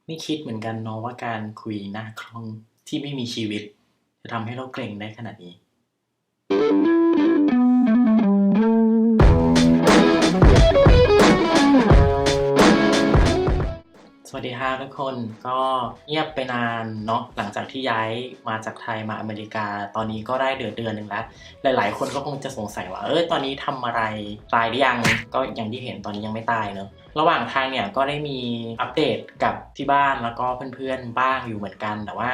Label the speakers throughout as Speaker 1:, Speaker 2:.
Speaker 1: ไม่คิดเหมือนกันเนาะว่าการคุยหน้าคอมที่ไม่มีชีวิตจะทำให้เราเกร็งได้ขนาดนี้ สวัสดีครับทุกคนก็เงียบไปนานเนาะหลังจากที่ย้ายมาจากไทยมาอเมริกาตอนนี้ก็ได้เดือนหนึ่งแล้วหลายๆคนก็คงจะสงสัยว่าตอนนี้ทำอะไรตายหรือยังก็อย่างที่เห็นตอนนี้ยังไม่ตายเนอะระหว่างทางเนี่ยก็ได้มีอัปเดตกับที่บ้านแล้วก็เพื่อนๆบ้างอยู่เหมือนกันแต่ว่า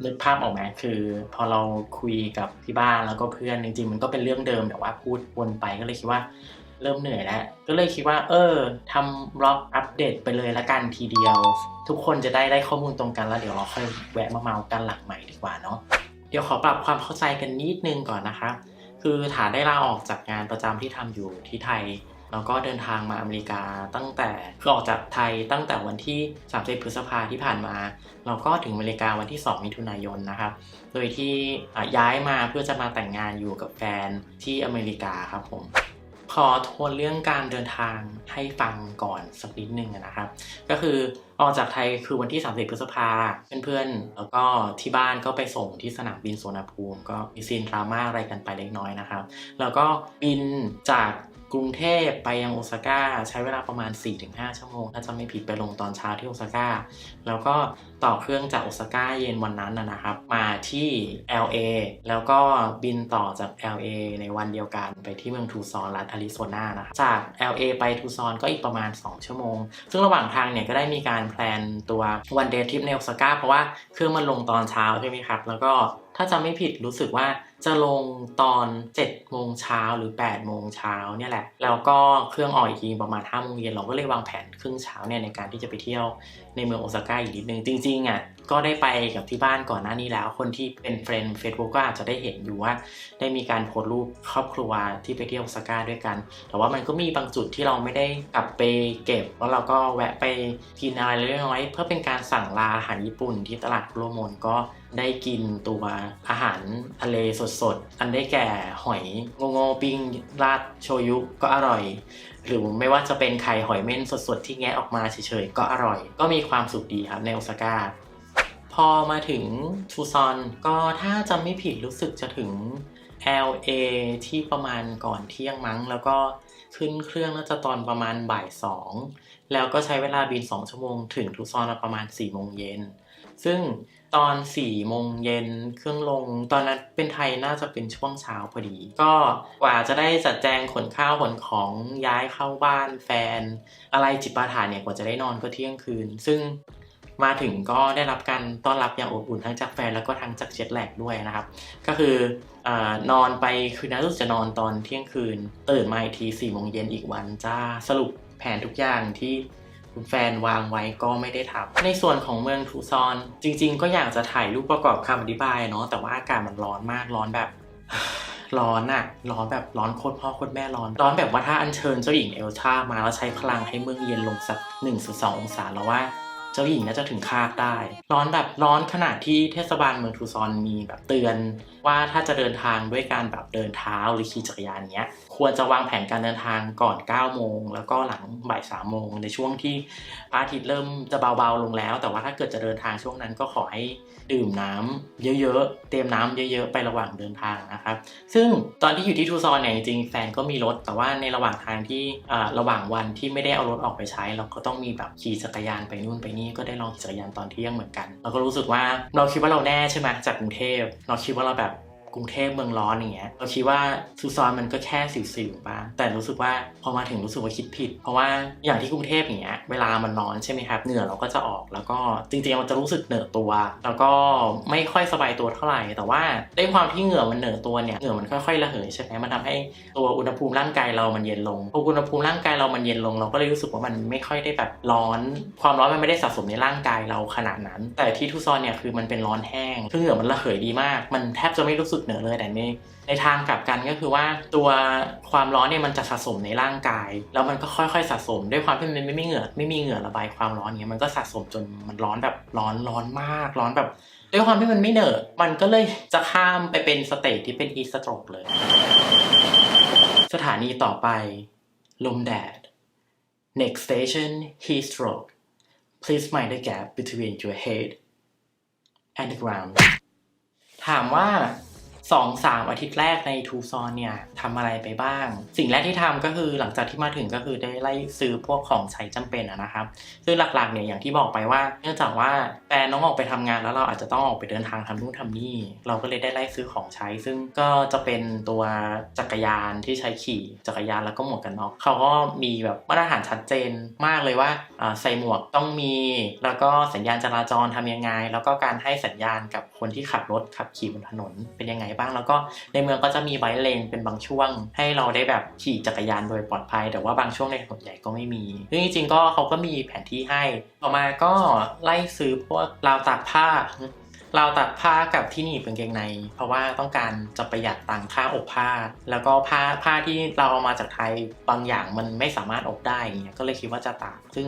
Speaker 1: นึกภาพออกไหมคือพอเราคุยกับที่บ้านแล้วก็เพื่อนจริงๆมันก็เป็นเรื่องเดิมแต่ว่าพูดวนไปก็เลยคิดว่าเริ่มเหนื่อยแล้วก็เลยคิดว่าทำบล็อกอัปเดตไปเลยละกันทีเดียวทุกคนจะได้ข้อมูลตรงกันแล้วเดี๋ยวเราค่อยแวะมาเมากันหลังใหม่ดีกว่าเนาะเดี๋ยวขอปรับความเข้าใจกันนิดนึงก่อนนะคะคือฐานได้ลาออกจากงานประจำที่ทำอยู่ที่ไทยแล้วก็เดินทางมาอเมริกาตั้งแต่คือออกจากไทยตั้งแต่วันที่30พฤษภาที่ผ่านมาเราก็ถึงอเมริกาวันที่2มิถุนายนนะครับโดยที่ย้ายมาเพื่อจะมาแต่งงานอยู่กับแฟนที่อเมริกาครับผมขอทวนเรื่องการเดินทางให้ฟังก่อนสักนิดนึงนะครับก็คือออกจากไทยคือวันที่30พฤษภาเพื่อนๆแล้วก็ที่บ้านก็ไปส่งที่สนามบินสุวรรณภูมิก็มีซีนดราม่าอะไรกันไปเล็กน้อยนะครับแล้วก็บินจากกรุงเทพไปยังโอซาก้าใช้เวลาประมาณ 4-5 ชั่วโมงถ้าจำไม่ผิดไปลงตอนเช้าที่โอซาก้าแล้วก็ต่อเครื่องจากโอซาก้าเย็นวันนั้นนะครับมาที่ LA แล้วก็บินต่อจาก LA ในวันเดียวกันไปที่เมืองทูซอนรัฐอาริโซนานะครับจาก LA ไปทูซอนก็อีกประมาณ2ชั่วโมงซึ่งระหว่างทางเนี่ยก็ได้มีการแพลนตัววันเดย์ทริปในโอซาก้าเพราะว่าเครื่องมันลงตอนเช้าใช่ไหมครับแล้วก็ถ้าจำไม่ผิดรู้สึกว่าจะลงตอน7โมงเช้าหรือ8โมงเช้าเนี่ยแหละแล้วก็เครื่องออกอีกทีประมาณ5โมงเย็นเราก็เลยวางแผนครึ่งเช้าเนี่ยในการที่จะไปเที่ยวในเมืองโอซาก้าอีกนิดนึงจริงๆก็ได้ไปกับที่บ้านก่อนหน้านี้แล้วคนที่เป็นเฟรนด์ Facebook ก็อาจจะได้เห็นอยู่ว่าได้มีการโพสต์รูปครอบครัวที่ไปเที่ยวโอซาก้าด้วยกันแต่ว่ามันก็มีบางจุดที่เราไม่ได้กลับไปเก็บแล้วเราก็แวะไปกินอะไรเล็กน้อยเพื่อเป็นการสั่งลาอาหารญี่ปุ่นที่ตลาดคุโรโมนก็ได้กินตัวอาหารทะเลสดๆอันได้แก่หอยโง่ๆปิ้งราดโชยุก็อร่อยหรือไม่ว่าจะเป็นไข่หอยเม่นสดๆที่แงะออกมาเฉยๆก็อร่อยก็มีความสุขดีครับในโอซาก้าพอมาถึงทูซอนก็ถ้าจำไม่ผิดรู้สึกจะถึง LA ที่ประมาณก่อนเที่ยงมั้งแล้วก็ขึ้นเครื่องน่าจะตอนประมาณบ่าย2แล้วก็ใช้เวลาบิน2ชั่วโมงถึงทูซอนประมาณ4โมงเย็นซึ่งตอน4โมงเย็นเครื่องลงตอนนั้นเป็นไทยน่าจะเป็นช่วงเช้าพอดีก็กว่าจะได้จัดแจงขนข้าวขนของย้ายเข้าบ้านแฟนอะไรจิปาถะเนี่ยกว่าจะได้นอนก็เที่ยงคืนซึ่งมาถึงก็ได้รับการต้อนรับอย่างอบอุ่นทั้งจากแฟนแล้วก็ทั้งจากเจ็ตแลกด้วยนะครับก็คือนอนไปคืนนั้นรู้สึกจะนอนตอนเที่ยงคืนตื่นมาอีกที4โมงเย็นอีกวันจ้าสรุปแผนทุกอย่างที่คุณแฟนวางไว้ก็ไม่ได้ทำในส่วนของเมืองทูซอนจริงๆก็อยากจะถ่ายรูปประกอบคำอธิบายเนาะแต่ว่าอากาศมันร้อนมากร้อนแบบ ร้อนอะร้อนแบบร้อนโคตรพ่อโคตรแม่ร้อนแบบว่าถ้าอัญเชิญเจ้าหญิงเอลซ่ามาแล้วใช้พลังให้เมืองเย็นลงสัก1-2องศาแล้วว่าเจ้าหญิงน่าจะถึงคาดได้ร้อนแบบร้อนขนาดที่เทศบาลเมืองทูซอนมีแบบเตือนว่าถ้าจะเดินทางด้วยการแบบเดินเท้าหรือขี่จักรยานเนี้ยควรจะวางแผนการเดินทางก่อน9โมงแล้วก็หลังบ่าย3โมงในช่วงที่พระอาทิตย์เริ่มจะเบาๆลงแล้วแต่ว่าถ้าเกิดจะเดินทางช่วงนั้นก็ขอให้ดื่มน้ำเยอะๆเตรียมน้ำเยอะๆไประหว่างเดินทางนะครับซึ่งตอนที่อยู่ที่ทูซอนเนี่ยจริงๆแฟนก็มีรถแต่ว่าในระหว่างทางที่ระหว่างวันที่ไม่ได้เอารถออกไปใช้เราก็ต้องมีแบบขี่จักรยานไปนู่นไปนี่ก็ได้ลองขี่จักรยานตอนเที่ยงเหมือนกันเราก็รู้สึกว่าเราคิดว่าเราแน่ใช่ไหมจากกรุงเทพเราคิดว่าเราแบบกรุงเทพเมืองร้อนอย่างเงี้ยเราคิดว่าทูซอนมันก็แค่สิวๆป่ะแต่รู้สึกว่าพอมาถึงรู้สึกว่าคิดผิดเพราะว่าอย่างที่กรุงเทพอย่างเงี้ยเวลามันร้อนใช่ไหมครับเหงื่อเราก็จะออกแล้วก็จริงๆมันจะรู้สึกเหนอะตัวแล้วก็ไม่ค่อยสบายตัวเท่าไหร่แต่ว่าด้วยความที่เหงื่อมันเหนอะตัวเนี่ยเหงื่อมันค่อยๆระเหยใช่ไหมมันทำให้ตัวอุณหภูมิร่างกายเรามันเย็นลงพออุณหภูมิร่างกายเรามันเย็นลงเราก็เลยรู้สึกว่ามันไม่ค่อยได้แบบร้อนความร้อนมันไม่ได้สะสมในร่างกายเราขนาดนั้นแต่ที่ทูซอนเนี่ยคือมันเป็นร้อนแห้งคือเหงื่อมันระเหยดีมากมันแทบจะไม่รู้สึกเหนอะเลยแต่ในทางกลับกันก็คือว่าตัวความร้อนเนี่ยมันจะสะสมในร่างกายแล้วมันก็ค่อยๆสะสมด้วยความที่มันไม่มีเหงื่อระบายความร้อนเงี้ยมันก็สะสมจนมันร้อนแบบร้อนมากร้อนแบบด้วยความที่มันไม่เหนอะมันก็เลยจะข้ามไปเป็นสเตจที่เป็นฮีทสโตรกเลยสถานีต่อไปลมแดด Next station Heathrow Please mind the gap between your head and the ground ถามว่า 2-3 อาทิตย์แรกในทูซอนเนี่ยทำอะไรไปบ้างสิ่งแรกที่ทำก็คือหลังจากที่มาถึงก็คือได้ไล่ซื้อพวกของใช้จำเป็นนะครับซึ่งหลักๆเนี่ยอย่างที่บอกไปว่าเนื่องจากว่าแฟนน้องออกไปทำงานแล้วเราอาจจะต้องออกไปเดินทางทำนู่นทำนี่เราก็เลยได้ไล่ซื้อของใช้ซึ่งก็จะเป็นตัวจักรยานที่ใช้ขี่จักรยานแล้วก็หมวกกันน็อกเขาก็มีแบบมาตรฐานชัดเจนมากเลยว่าใส่หมวกต้องมีแล้วก็สัญญาณจราจรทำยังไงแล้วก็การให้สัญญาณกับคนที่ขับรถขับขี่บนถนนเป็นยังไงบ้างแล้วก็ในเมืองก็จะมีไบค์เลนเป็นบางช่วงให้เราได้แบบขี่จักรยานโดยปลอดภัยแต่ว่าบางช่วงในถนนใหญ่ก็ไม่มีซึ่งจริงๆก็เขาก็มีแผนที่ให้ต่อมาก็ไล่ซื้อพวกราวตากผ้ากับที่หนีบกางเกงในเพราะว่าต้องการจะประหยัดตังค่าอบผ้าแล้วก็ผ้าที่เราเอามาจากไทยบางอย่างมันไม่สามารถอบได้อย่างเงี้ยก็เลยคิดว่าจะตากซึ่ง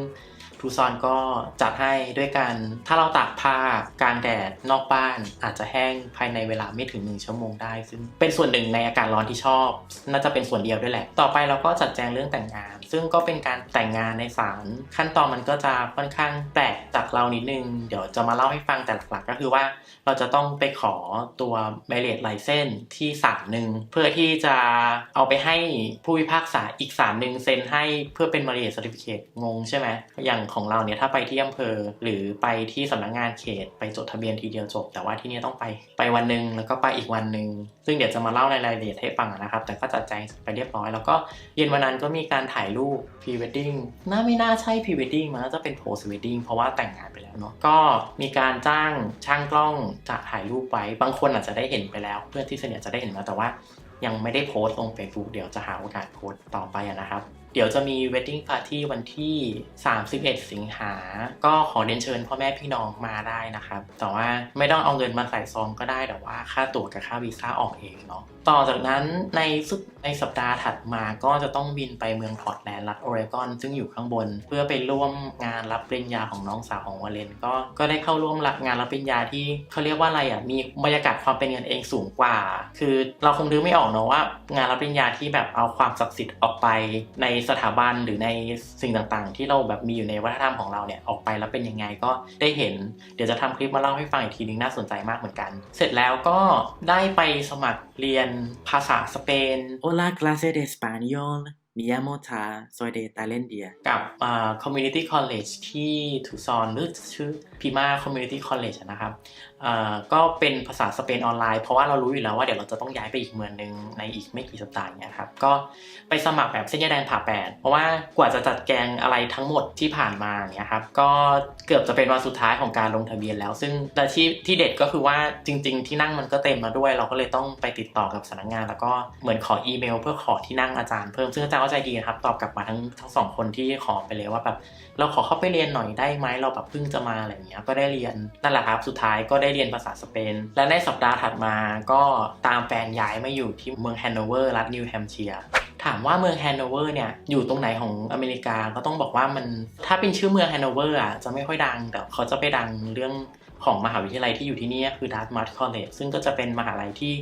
Speaker 1: ทูซอนก็จัดให้ด้วยกันถ้าเราตากผ้ากลางแดดนอกบ้านอาจจะแห้งภายในเวลาไม่ถึง1 ชั่วโมงได้ซึ่งเป็นส่วนหนึ่งในอากาศร้อนที่ชอบน่าจะเป็นส่วนเดียวด้วยแหละต่อไปเราก็จัดแจงเรื่องแต่งงานซึ่งก็เป็นการแต่งงานในศาลขั้นตอนมันก็จะค่อนข้างแปลกจากเรานิดนึงเดี๋ยวจะมาเล่าให้ฟังแต่หลักๆก็คือว่าเราจะต้องไปขอตัว marriage license ที่ศาลนึงเพื่อที่จะเอาไปให้ผู้พิพากษาอีกศาลนึงเซ็นให้เพื่อเป็น marriage certificate งงใช่ไหมอย่างของเราเนี่ยถ้าไปที่อำเภอหรือไปที่สำนักงานเขตไปจดทะเบียนทีเดียวจบแต่ว่าที่นี่ต้องไปวันนึงแล้วก็ไปอีกวันนึงซึ่งเดี๋ยวจะมาเล่าในรายละเอียดให้ฟังนะครับแต่ก็จัดแจงไปเรียบร้อยแล้วก็เย็นวันนั้นก็มีการถ่ายรูป pre wedding ไม่น่าใช่ pre wedding มันน่าจะเป็น post wedding เพราะว่าแต่งงานไปแล้วเนาะก็มีการจ้างช่างกล้องจะถ่ายรูปไว้บางคนอาจจะได้เห็นไปแล้วเพื่อนที่สนิทจะได้เห็นมาแต่ว่ายังไม่ได้โพสต์ลง Facebook เดี๋ยวจะหาโอกาสโพสต์ต่อไปนะครับเดี๋ยวจะมี wedding party วันที่31 สิงหาก็ขอเรียนเชิญพ่อแม่พี่น้องมาได้นะครับแต่ว่าไม่ต้องเอาเงินมาใส่ซองก็ได้แต่ว่าค่าตั๋วกับค่าวีซ่าออกเองเนาะต่อจากนั้นในสัปดาห์ถัดมาก็จะต้องบินไปเมืองพอร์ตแลนด์รัฐโอเรกอนซึ่งอยู่ข้างบนเพื่อไปร่วมงานรับปริญญาของน้องสาวของวาเลนก็ได้เข้าร่วมงานรับปริญญาที่เขาเรียกว่าอะไรมีบรรยากาศความเป็นกันเองสูงกว่าคือเราคงนึกไม่ออกเนาะว่างานรับปริญญาที่แบบเอาความศักดิ์สิทธิ์ออกไปในสถาบันหรือในสิ่งต่างๆที่เราแบบมีอยู่ในวัฒนธรรมของเราเนี่ยออกไปแล้วเป็นยังไงก็ได้เห็นเดี๋ยวจะทำคลิปมาเล่าให้ฟังอีกทีนึงน่าสนใจมากเหมือนกันเสร็จแล้วก็ได้ไปสมัครเรียนภาษาสเปน Hola clase de español me llamo Ta soy de Tailandia กับCommunity College ที่ทูซอนหรือชื่อ Pima Community College นะครับก็เป็นภาษาสเปนออนไลน์เพราะว่าเรารู้อยู่แล้วว่าเดี๋ยวเราจะต้องย้ายไปอีกเมืองนึงในอีกไม่กี่สัปดาห์เนี่ยครับก็ไปสมัครแบบเส้นแยกแดนผ่าแปดเพราะว่ากว่าจะจัดแจงอะไรทั้งหมดที่ผ่านมาเนี่ยครับก็เกือบจะเป็นวันสุดท้ายของการลงทะเบียนแล้วซึ่งแต่ที่เด็ดก็คือว่าจริงๆที่นั่งมันก็เต็มมาด้วยเราก็เลยต้องไปติดต่อกับสำนักงานแล้วก็เหมือนขออีเมลเพื่อขอที่นั่งอาจารย์เพิ่มซึ่งอาจารย์ก็ใจดีนะครับตอบกลับมาทั้ง2 คนที่ขอไปเลยว่าแบบเราขอเข้าไปเรียนหน่อยได้ไหมเราแบบเพิ่งจะมาอะไรอย่างเงี้ยก็ได้เรียนนั่นแหละครับสุดท้ายก็ได้เรียนภาษาสเปนและในสัปดาห์ถัดมาก็ตามแฟนย้ายมาอยู่ที่เมืองแฮนโนเวอร์รัฐนิวแฮมป์เชียร์ถามว่าเมืองแฮนโนเวอร์เนี่ยอยู่ตรงไหนของอเมริกาก็ต้องบอกว่ามันถ้าเป็นชื่อเมืองแฮนโนเวอร์จะไม่ค่อยดังแต่เขาจะไปดังเรื่องของมหาวิทยาลัยที่อยู่ที่นี่คือ Dartmouth College ซึ่งก็จะเป็นมหาลัยที่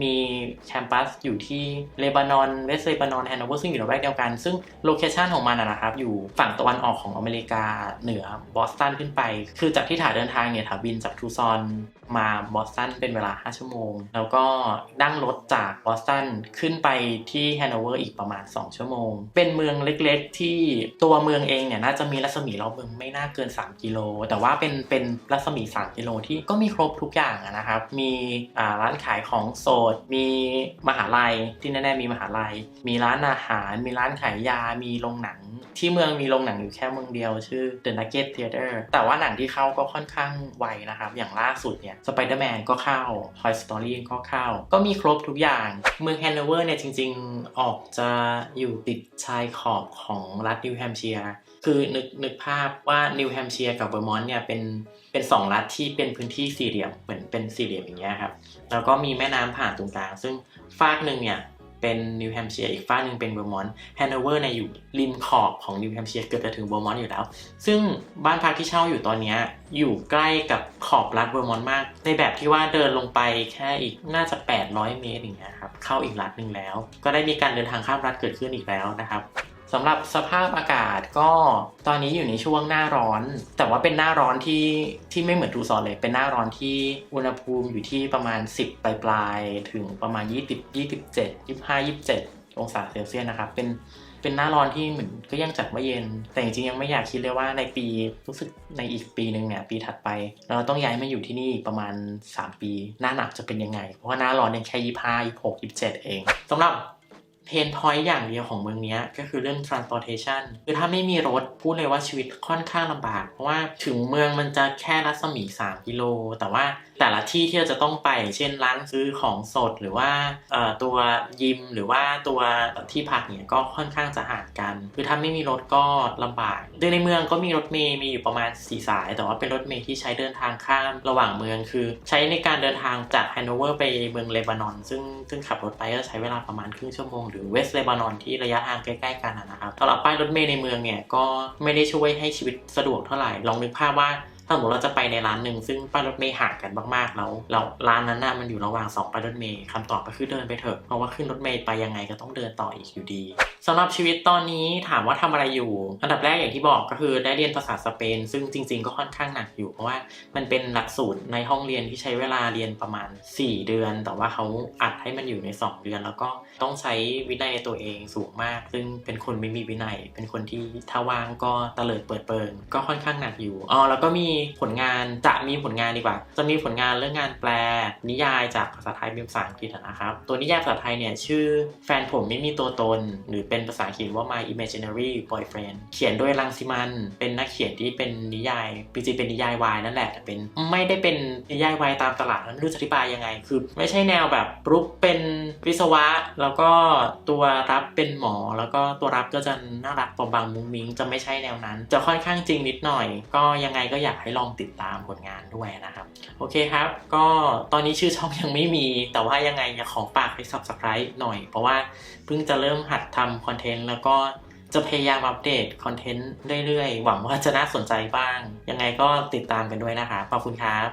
Speaker 1: มีแคมปัสอยู่ที่เลบานอนเวสต์เลบานอนแฮนโนเวอร์ซึ่งอยู่ในแวกเดียวกันซึ่งโลเคชันของมันนะครับอยู่ฝั่งตะวันออกของอเมริกาเหนือบอสตันขึ้นไปคือจากที่ถ่ายเดินทางเนี่ยบินจากทูซอนมาบอสตันเป็นเวลา5 ชั่วโมงแล้วก็นั่งรถจากบอสตันขึ้นไปที่แฮนโนเวอร์อีกประมาณ2 ชั่วโมงเป็นเมืองเล็กๆที่ตัวเมืองเองเนี่ยน่าจะมีรัศมีรอบเมืองไม่น่าเกิน3 กิโลแต่ว่าเป็นรัศมี3 กิโลที่ก็มีครบทุกอย่างนะครับมีร้านขายของสดมีมหาลัยที่แน่ๆมีมหาลัยมีร้านอาหารมีร้านขายยามีโรงหนังที่เมืองมีโรงหนังอยู่แค่เมืองเดียวชื่อ The Nugget Theater แต่ว่าหนังที่เข้าก็ค่อนข้างไวนะครับอย่างล่าสุดเนี่ยSpider-Man ก็เข้า Toy Story ก็เข้าก็มีครบทุกอย่างเมืองแฮนโนเวอร์เนี่ยจริงๆออกจะอยู่ติดชายขอบของรัฐนิวแฮมป์เชียร์คือนึกภาพว่านิวแฮมป์เชียร์กับเวอร์มอนต์เนี่ยเป็น2 รัฐที่เป็นพื้นที่สี่เหลี่ยมเหมือนเป็นสี่เหลี่ยมอย่างเงี้ยครับแล้วก็มีแม่น้ำผ่านตรงกลางซึ่งฝากหนึ่งเนี่ยเป็นนิวแฮมป์เชียร์อีกฝั่งนึงเป็นเวอร์มอนต์แฮนโนเวอร์เนี่ยอยู่ริมขอบของนิวแฮมป์เชียร์เกือบจะถึงเวอร์มอนต์อยู่แล้วซึ่งบ้านพักที่เช่าอยู่ตอนนี้อยู่ใกล้กับขอบรัฐเวอร์มอนต์มากในแบบที่ว่าเดินลงไปแค่อีกน่าจะ800 เมตรอย่างเงี้ยครับเข้าอีกรัฐนึงแล้วก็ได้มีการเดินทางข้ามรัฐเกิดขึ้นอีกแล้วนะครับ สำหรับสภาพอากาศก็ตอนนี้อยู่ในช่วงหน้าร้อนแต่ว่าเป็นหน้าร้อนที่ไม่เหมือนทูซอนเลยเป็นหน้าร้อนที่อุณหภูมิอยู่ที่ประมาณ10ปลายๆถึงประมาณ20 27 25 27องศาเซลเซียสนะครับเป็นหน้าร้อนที่เหมือนก็ยังจัดว่าเย็นแต่จริงๆยังไม่อยากคิดเลยว่าในปีรู้สึกในอีกปีนึงเนี่ยปีถัดไปเราต้องย้ายมาอยู่ที่นี่ประมาณ3ปีหน้าหนักจะเป็นยังไงเพราะว่าหน้าร้อนเนี่ยแค่25 26 27เองสำหรับเพนพอยต์อย่างเดียวของเมืองนี้ก็คือเรื่อง transportation คือถ้าไม่มีรถพูดเลยว่าชีวิตค่อนข้างลำบากเพราะว่าถึงเมืองมันจะแค่รัศมี3กิโลแต่ว่าแต่ละที่ที่เราจะต้องไปเช่นร้านซื้อของสดหรือว่าตัวยิมหรือว่าตัวที่พักเนี่ยก็ค่อนข้างจะห่างกันคือถ้าไม่มีรถก็ลำบากโดยในเมืองก็มีรถเมล์มีอยู่ประมาณ4 สายแต่ว่าเป็นรถเมล์ที่ใช้เดินทางข้ามระหว่างเมืองคือใช้ในการเดินทางจากแฮนโนเวอร์ไปเมืองเลบานอนซึ่งขับรถไปก็ใช้เวลาประมาณครึ่งชั่วโมงหรือเวสต์เลบานอนที่ระยะทางใกล้ๆกันนะครับสำหรับป้ายรถเมล์ในเมืองเนี่ยก็ไม่ได้ช่วยให้ชีวิตสะดวกเท่าไหร่ลองนึกภาพว่าถ้าสมมติเราจะไปในร้านหนึ่งซึ่งป้ายรถเมล์ห่างกันมากๆแล้วร้านนั้นน่ะมันอยู่ระหว่าง2ป้ายรถเมล์คำตอบก็คือเดินไปเถอะเพราะว่าขึ้นรถเมล์ไปยังไงก็ต้องเดินต่ออีกอยู่ดีสำหรับชีวิตตอนนี้ถามว่าทำอะไรอยู่อันดับแรกอย่างที่บอกก็คือได้เรียนภาษาสเปนซึ่งจริงๆก็ค่อนข้างหนักอยู่เพราะว่ามันเป็นหลักสูตรในห้องเรียนที่ใช้เวลาเรียนประมาณ4 เดือนแต่ว่าเขาอัดให้มันอยู่ใน2 เดือนแล้วก็ต้องใช้วินัยในตัวเองสูงมากซึ่งเป็นคนไม่มีวินัยเป็นคนที่ถ้าว่างก็เตลิดเปิดเปิงก็ค่อนข้างหนักอยู่แล้วก็มีผลงานจะมีผลงานเรื่องงานแปลนิยายจากภาษาไทยเป็นภาษาอังกฤษนะครับตัวนิยายภาษาไทยเนี่ยชื่อแฟนผมไม่มีตัวตนหรือเป็นภาษาอังกฤษว่า My Imaginary Boyfriend เขียนโดยรังสิมันเป็นนักเขียนที่เป็นนิยายจริงๆเป็นนิยายวายนั่นแหละแต่เป็นไม่ได้เป็นนิยายวายตามตลาดนั้นไม่รู้จะอธิบายยังไงคือไม่ใช่แนวแบบรุกเป็นวิศวะแล้วก็ตัวรับเป็นหมอแล้วก็ตัวรับก็จะน่ารักปอบางมุ้งมิ้งจะไม่ใช่แนวนั้นจะค่อนข้างจริงนิดหน่อยก็ยังไงก็อยากให้ลองติดตามผลงานด้วยนะครับโอเคครับก็ตอนนี้ชื่อช่องยังไม่มีแต่ว่ายังไงอยากขอฝากให้ Subscribe หน่อยเพราะว่าเพิ่งจะเริ่มหัดทำคอนเทนต์แล้วก็จะพยายามอัปเดตคอนเทนต์เรื่อยๆหวังว่าจะน่าสนใจบ้างยังไงก็ติดตามกันด้วยนะคะขอบคุณครับ